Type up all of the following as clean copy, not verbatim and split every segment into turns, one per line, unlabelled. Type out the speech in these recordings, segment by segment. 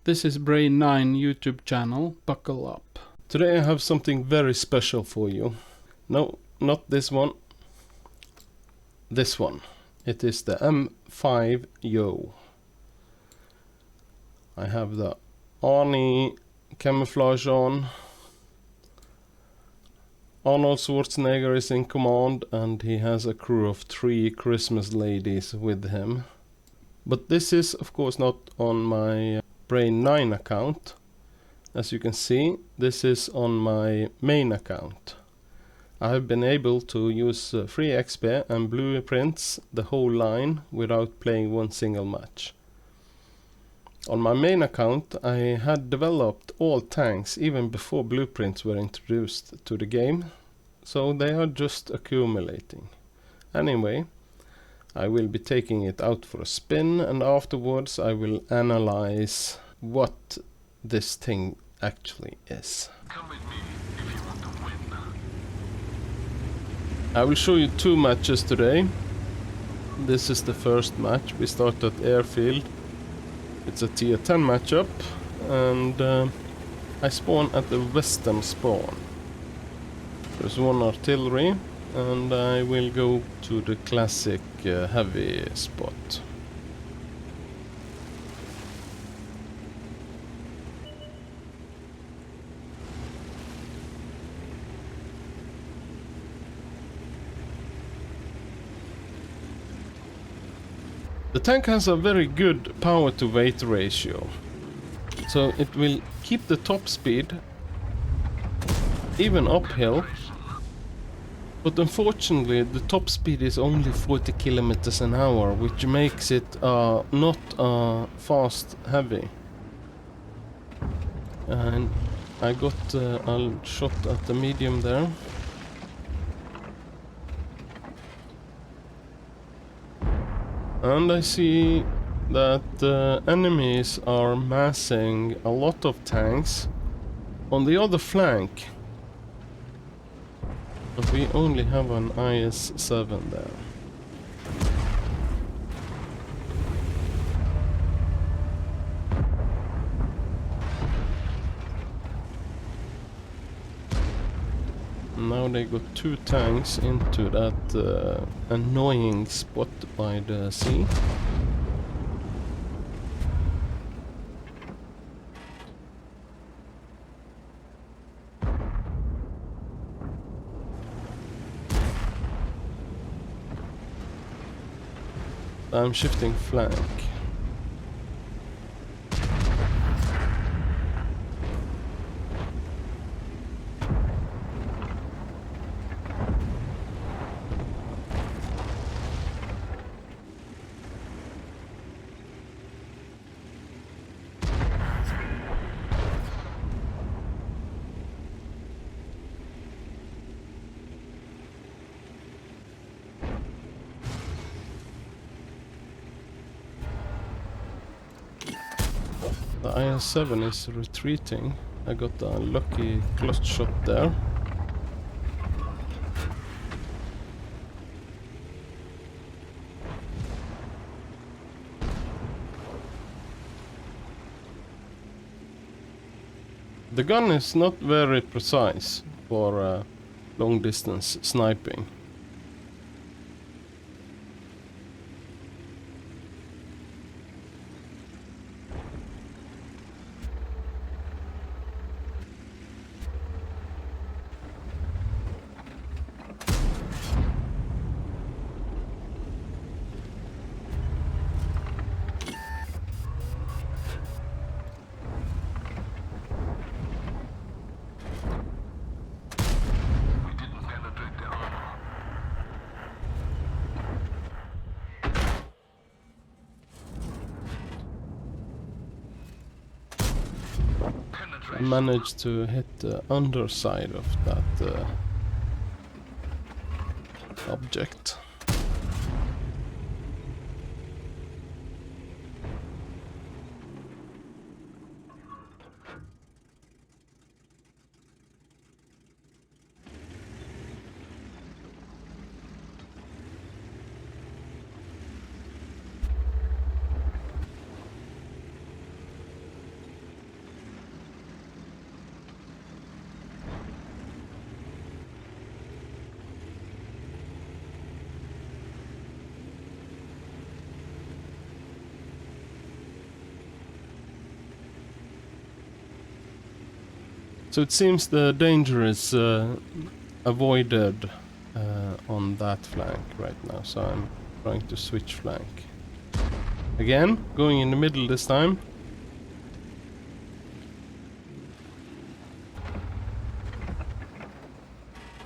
This is Brain 9 YouTube channel, buckle up.
Today I have something very special for you. No, not this one. This one. It is the M5 Yo. I have the Arnie camouflage on. Arnold Schwarzenegger is in command and he has a crew of 3 Christmas ladies with him. But this is of course not on my Brain 9 account. As you can see, this is on my main account. I have been able to use free XP and blueprints the whole line without playing one single match. On my main account I had developed all tanks even before blueprints were introduced to the game, so they are just accumulating. Anyway, I will be taking it out for a spin and afterwards I will analyze what this thing actually is.
Come with me if you want to win.
I will show you 2 matches today. This is the first match. We start at airfield. It's a tier 10 matchup and I spawn at the western spawn. There's 1 artillery and I will go to the classic heavy spot. The tank has a very good power to weight ratio, so it will keep the top speed even uphill, but unfortunately the top speed is only 40 kilometers an hour, which makes it not fast heavy. And I got a shot at the medium there. And I see that enemies are massing a lot of tanks on the other flank. But we only have an IS-7 there. Now they got 2 tanks into that annoying spot by the sea. I'm shifting flank. The IS-7 is retreating. I got a lucky clutch shot there. The gun is not very precise for long distance sniping. I managed to hit the underside of that object. So it seems the danger is avoided on that flank right now, so I'm trying to switch flank. Again, going in the middle this time.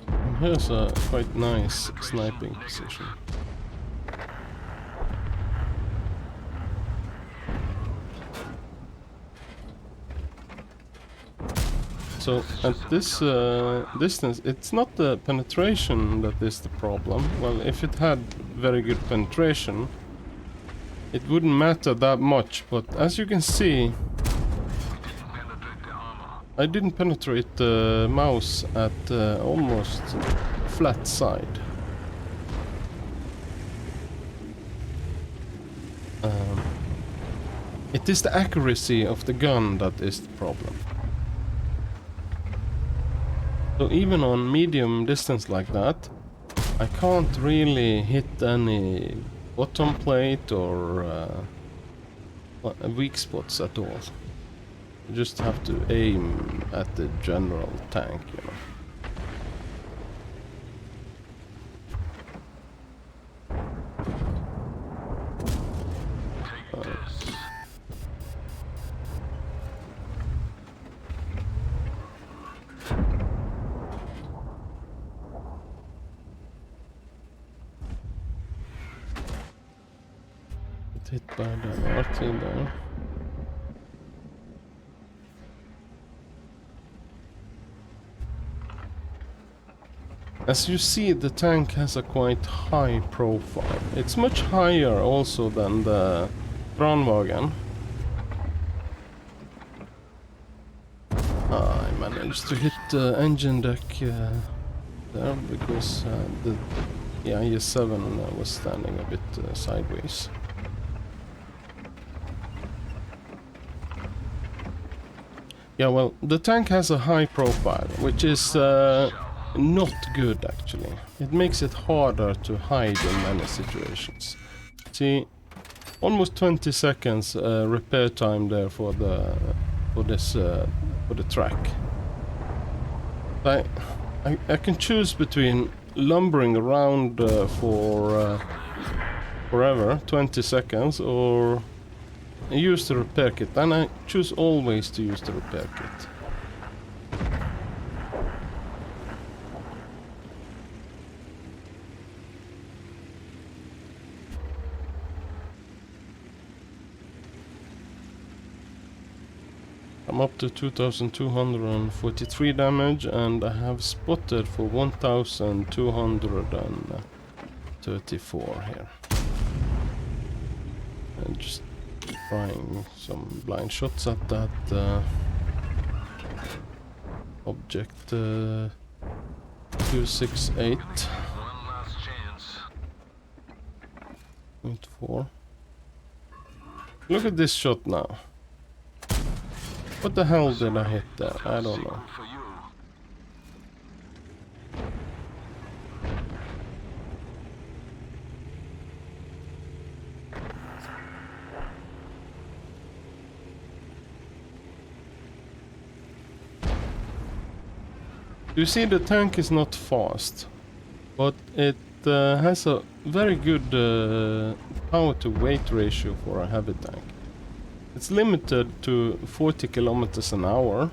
And here's a quite nice sniping position. So at this distance, it's not the penetration that is the problem. Well, if it had very good penetration, it wouldn't matter that much. But as you can see,
Penetrate the armor.
I didn't penetrate the mouse at almost flat side. It is the accuracy of the gun that is the problem. So even on medium distance like that, I can't really hit any bottom plate or weak spots at all. You just have to aim at the general tank, you know.
Take this.
Hit by the RT there. As you see, the tank has a quite high profile. It's much higher also than the Brandwagen. I managed to hit the engine deck there because the IS-7 was standing a bit sideways. Yeah, well, the tank has a high profile, which is not good actually. It makes it harder to hide in many situations. See, almost 20 seconds repair time there for the track. I can choose between lumbering around for forever, 20 seconds, or use the repair kit, and I choose always to use the repair kit. I'm up to 2243 damage, and I have spotted for 1234 here. And just trying some blind shots at that object 268.
One last chance.
0.4. Look at this shot now. What the hell did I hit there? I don't know.
For you.
You see, the tank is not fast, but it has a very good power to weight ratio for a heavy tank. It's limited to 40 kilometers an hour,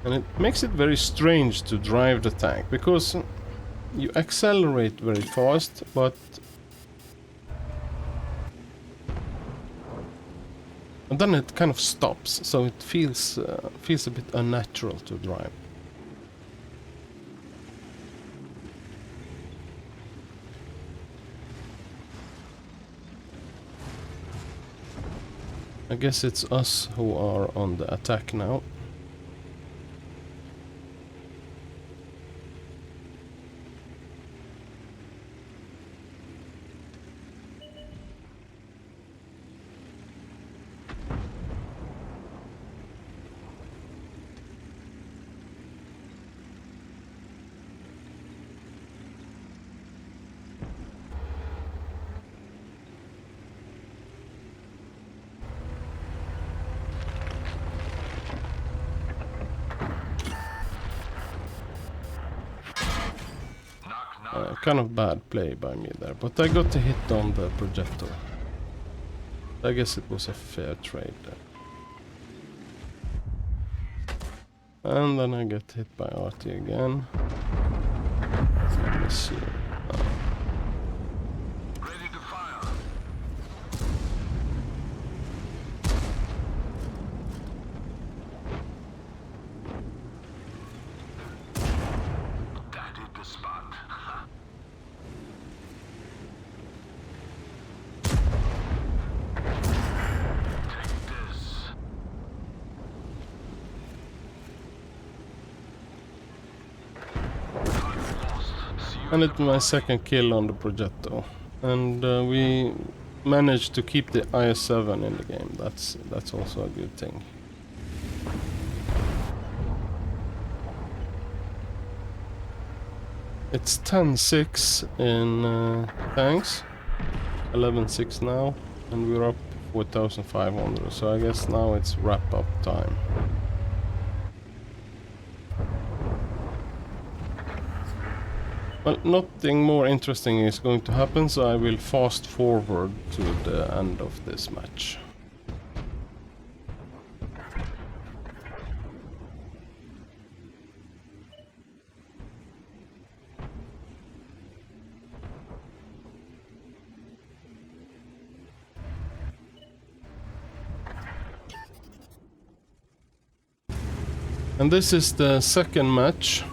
and it makes it very strange to drive the tank because you accelerate very fast, but and then it kind of stops, so it feels a bit unnatural to drive. I guess it's us who are on the attack now. kind of bad play by me there, but I got a hit on the projector. I guess it was a fair trade there. And then I get hit by RT again. Let me see.
Ready to fire. That hit the spot. Take this.
And it's my second kill on the projectile. And we managed to keep the IS-7 in the game. That's also a good thing. It's 10-6 in tanks, 11-6 now, and we're up 4,500, so I guess now it's wrap-up time. Well, nothing more interesting is going to happen, so I will fast forward to the end of this match. And this is the second match.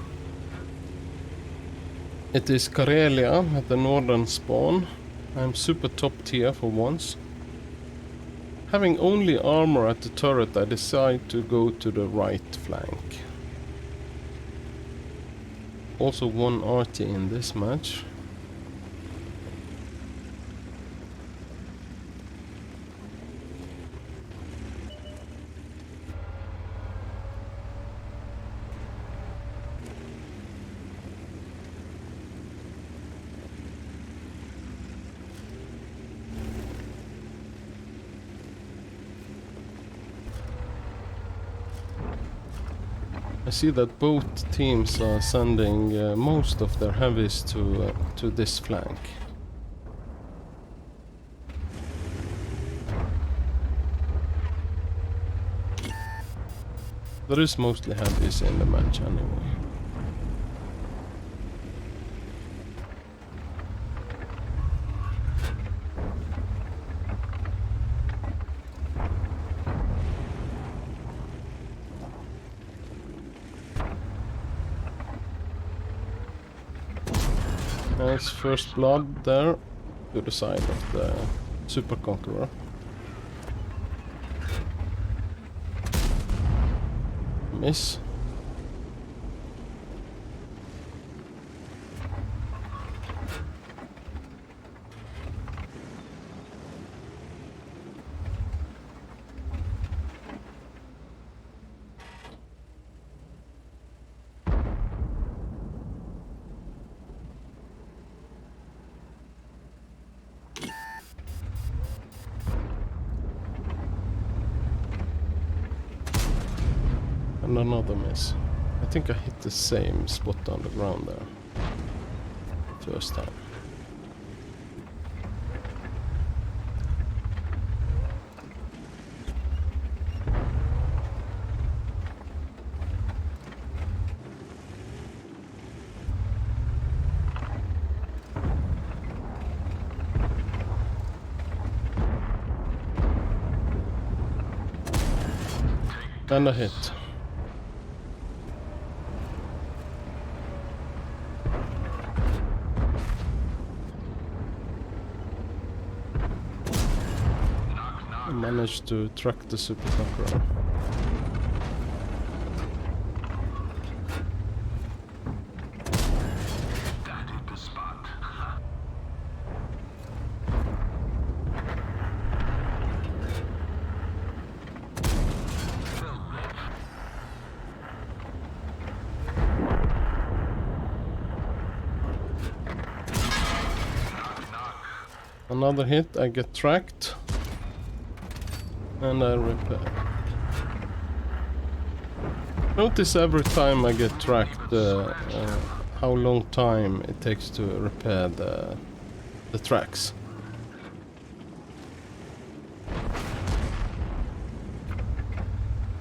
It is Karelia at the northern spawn. I'm super top tier for once. Having only armor at the turret, I decide to go to the right flank. Also one RT in this match. I see that both teams are sending most of their heavies to this flank. There is mostly heavies in the match anyway. Nice first blood there to the side of the Super Conqueror. Miss. And another miss. I think I hit the same spot on the ground there. First time. And a hit. Managed to track the Super Conqueror.
That hit the spot.
Another hit, I get tracked. And I repair. Notice every time I get tracked how long time it takes to repair the tracks.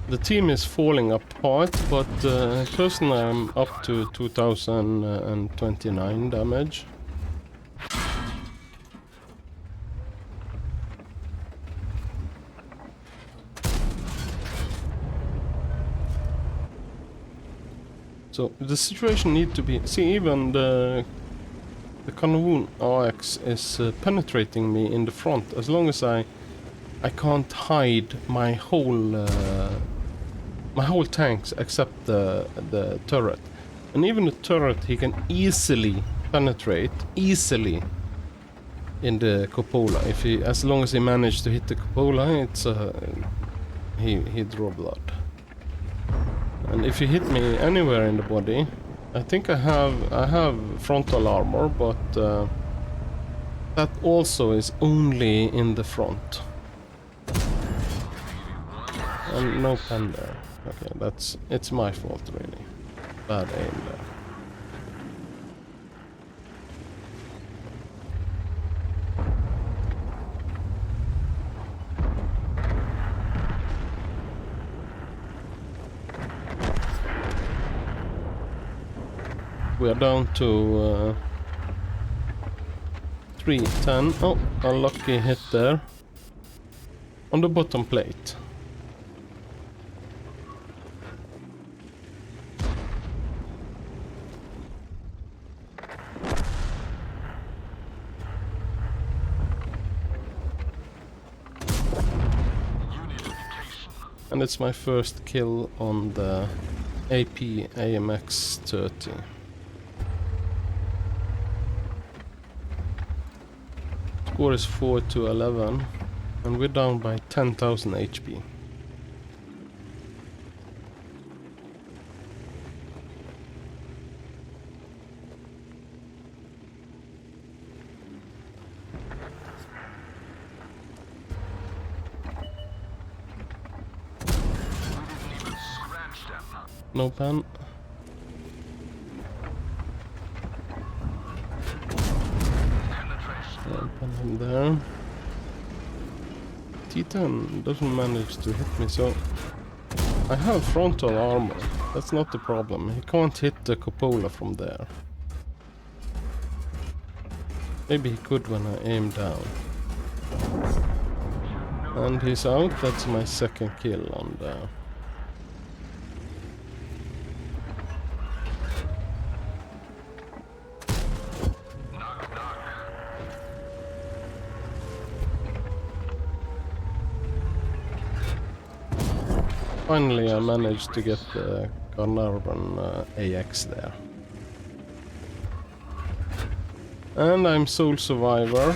The team is falling apart, but personally I'm up to 2029 damage. So the situation need to be... See, even the Kanowun AX is penetrating me in the front. As long as I can't hide my whole tanks except the turret. And even the turret he can easily penetrate in the cupola. If he, as long as he managed to hit the cupola, it's he draw blood. And if you hit me anywhere in the body, I think I have frontal armor, but that also is only in the front. And no pen there. Okay, it's my fault really. Bad aim there. We are down to 310. Oh, a lucky hit there. On the bottom plate. And it's my first kill on the AP AMX 30. Score is 4-11, and we're down by 10,000 HP. No pen. Pen him there. T10 doesn't manage to hit me, so I have frontal armor. That's not the problem. He can't hit the cupola from there. Maybe he could when I aim down. And he's out. That's my second kill on the... Finally I managed to get the Carnarvon AX there. And I'm sole survivor.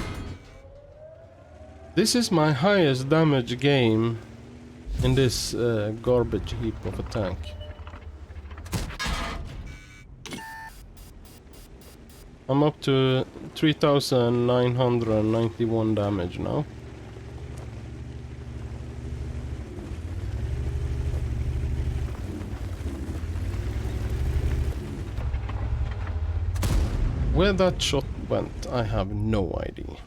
This is my highest damage game in this garbage heap of a tank. I'm up to 3,991 damage now. Where that shot went, I have no idea.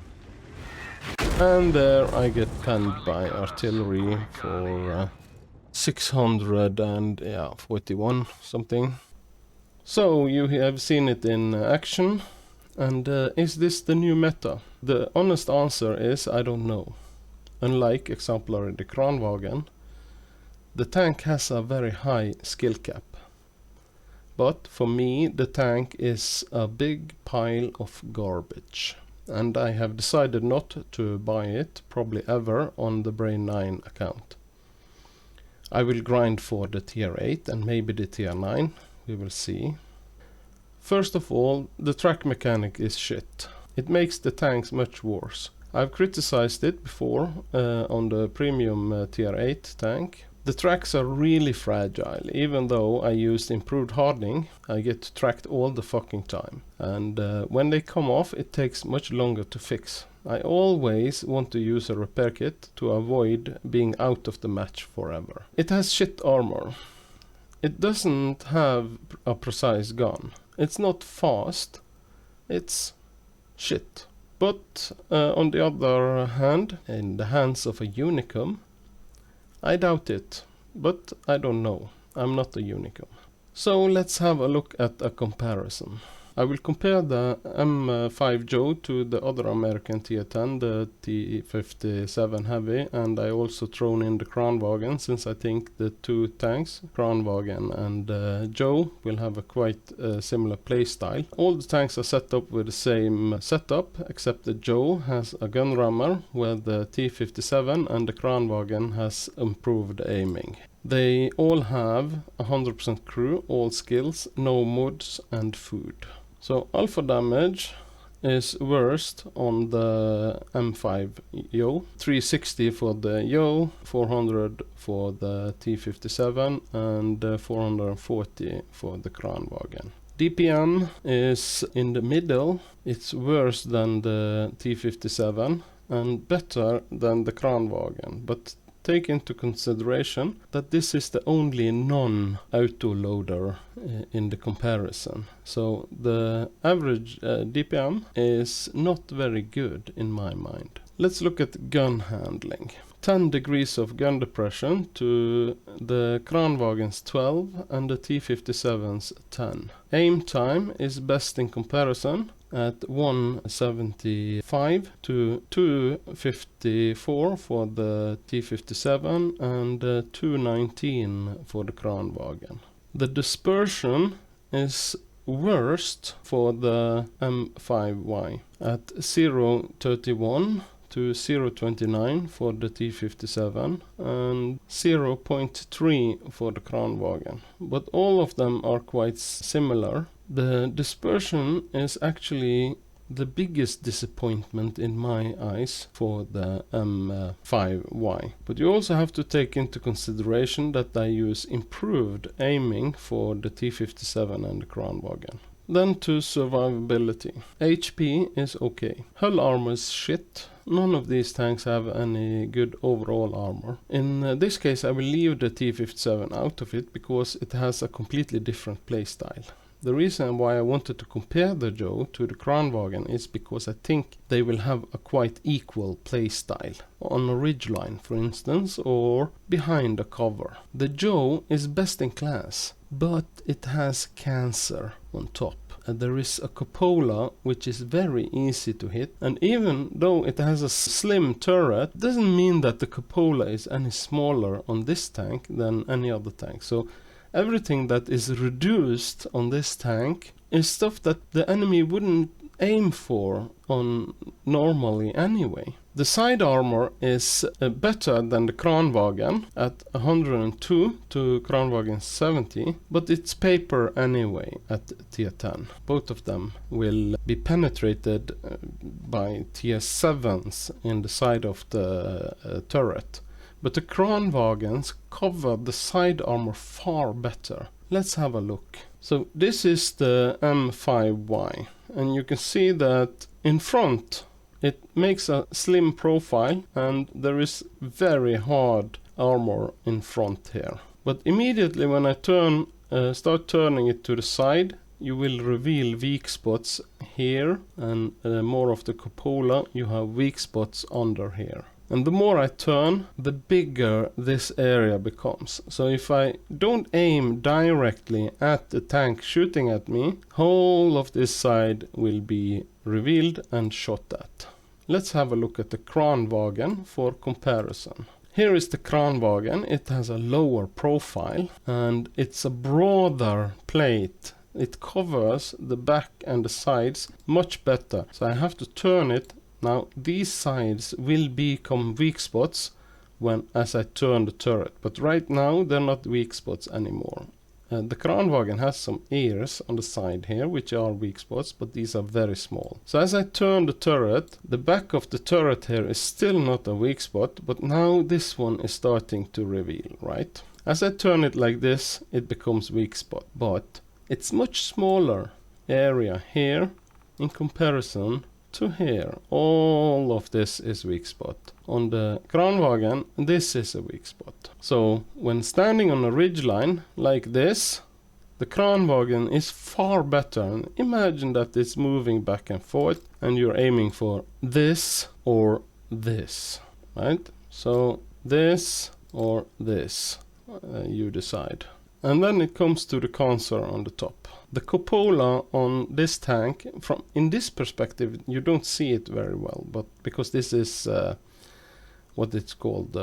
And there I get penned by artillery for 641 something. So you have seen it in action, and is this the new meta? The honest answer is I don't know. Unlike exemplary the Kranwagen, the tank has a very high skill cap. But for me, the tank is a big pile of garbage. And I have decided not to buy it, probably ever, on the Brain 9 account. I will grind for the tier 8 and maybe the tier 9. We will see. First of all, the track mechanic is shit. It makes the tanks much worse. I've criticized it before on the premium tier 8 tank. The tracks are really fragile. Even though I used improved hardening, I get tracked all the fucking time. And when they come off, it takes much longer to fix. I always want to use a repair kit to avoid being out of the match forever. It has shit armor. It doesn't have a precise gun. It's not fast, it's shit. But on the other hand, in the hands of a Unicum, I doubt it, but I don't know. I'm not a Unicum. So let's have a look at a comparison. I will compare the M5 Joe to the other American Tier 10, the T57 Heavy, and I also thrown in the Kranwagen, since I think the two tanks, Kranwagen and Joe, will have a quite similar playstyle. All the tanks are set up with the same setup, except that Joe has a gun rammer, where the T57 and the Kranwagen has improved aiming. They all have 100% crew, all skills, no mods and food. So alpha damage is worst on the M5 Yo, 360 for the Yo, 400 for the T57 and 440 for the Kranwagen. DPM is in the middle, it's worse than the T57 and better than the Kranwagen, but take into consideration that this is the only non-auto loader in the comparison. So the average DPM is not very good in my mind. Let's look at gun handling. 10 degrees of gun depression to the Kranwagen's 12 and the T57's 10. Aim time is best in comparison at 175 to 254 for the T57 and 219 for the Kranwagen. The dispersion is worst for the M5Y at 0.31 to 0.29 for the T57 and 0.3 for the Kranwagen. But all of them are quite similar. The dispersion is actually the biggest disappointment in my eyes for the M5Y. But you also have to take into consideration that I use improved aiming for the T57 and the Kranwagen. Then to survivability. HP is okay. Hull armor is shit. None of these tanks have any good overall armor. In this case I will leave the T57 out of it because it has a completely different playstyle. The reason why I wanted to compare the Joe to the Kranwagen is because I think they will have a quite equal playstyle. On a ridgeline for instance, or behind a cover. The Joe is best in class, but it has cancer on top. There is a cupola which is very easy to hit, and even though it has a slim turret, doesn't mean that the cupola is any smaller on this tank than any other tank. So everything that is reduced on this tank is stuff that the enemy wouldn't aim for on normally anyway. The side armor is better than the Kranwagen at 102 to Kranwagen 70, but it's paper anyway at tier 10. Both of them will be penetrated by tier 7s in the side of the turret. But the Kranwagens cover the side armor far better. Let's have a look. So this is the M5Y, and you can see that in front it makes a slim profile and there is very hard armor in front here. But immediately when I start turning it to the side, you will reveal weak spots here, and more of the cupola, you have weak spots under here. And the more I turn, the bigger this area becomes. So if I don't aim directly at the tank shooting at me, whole of this side will be revealed and shot at. Let's have a look at the Kranwagen for comparison. Here is the Kranwagen. It has a lower profile and it's a broader plate. It covers the back and the sides much better. So I have to turn it. Now these sides will become weak spots as I turn the turret, but right now they're not weak spots anymore. The Kranwagen has some ears on the side here which are weak spots, but these are very small. So as I turn the turret, the back of the turret here is still not a weak spot, but now this one is starting to reveal, right? As I turn it like this, it becomes weak spot, but it's much smaller area here in comparison to here. All of this is weak spot. On the Kranwagen, this is a weak spot. So when standing on a ridgeline like this, The Kranwagen is far better. And imagine that it's moving back and forth and you're aiming for this or this, right? So this or this, you decide. And then it comes to the console on the top. The cupola on this tank, from in this perspective, you don't see it very well, but because this is what it's called,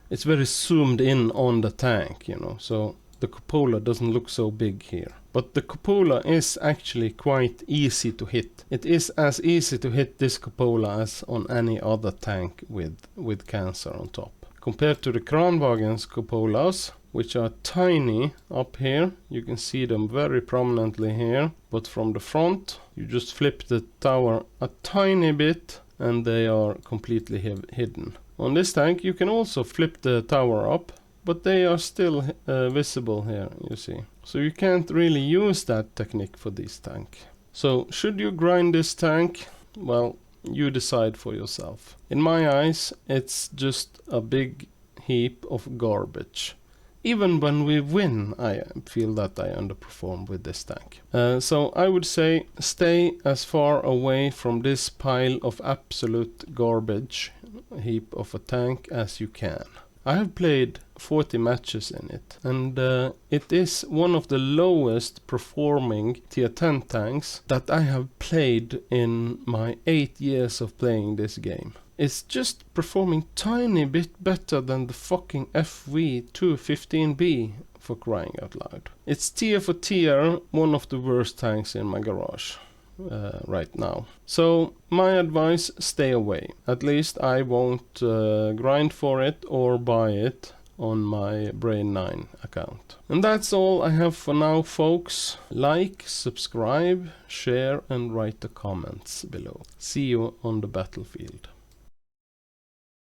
it's very zoomed in on the tank, you know, so the cupola doesn't look so big here. But the cupola is actually quite easy to hit. It is as easy to hit this cupola as on any other tank with cancer on top. Compared to the Kranwagen's cupolas, which are tiny up here, you can see them very prominently here, but from the front you just flip the tower a tiny bit and they are completely hidden. On this tank you can also flip the tower up, but they are still visible here, you see. So you can't really use that technique for this tank. So should you grind this tank? Well, you decide for yourself. In my eyes, it's just a big heap of garbage. Even when we win, I feel that I underperform with this tank. So I would say stay as far away from this pile of absolute garbage heap of a tank as you can. I have played 40 matches in it, and it is one of the lowest performing tier 10 tanks that I have played in my 8 years of playing this game. It's just performing tiny bit better than the fucking FV215B, for crying out loud. It's tier for tier one of the worst tanks in my garage. Right now. So my advice, stay away. At least I won't grind for it or buy it on my Brain 9 account. And that's all I have for now, folks. Like, subscribe, share and write the comments below. See you on the battlefield.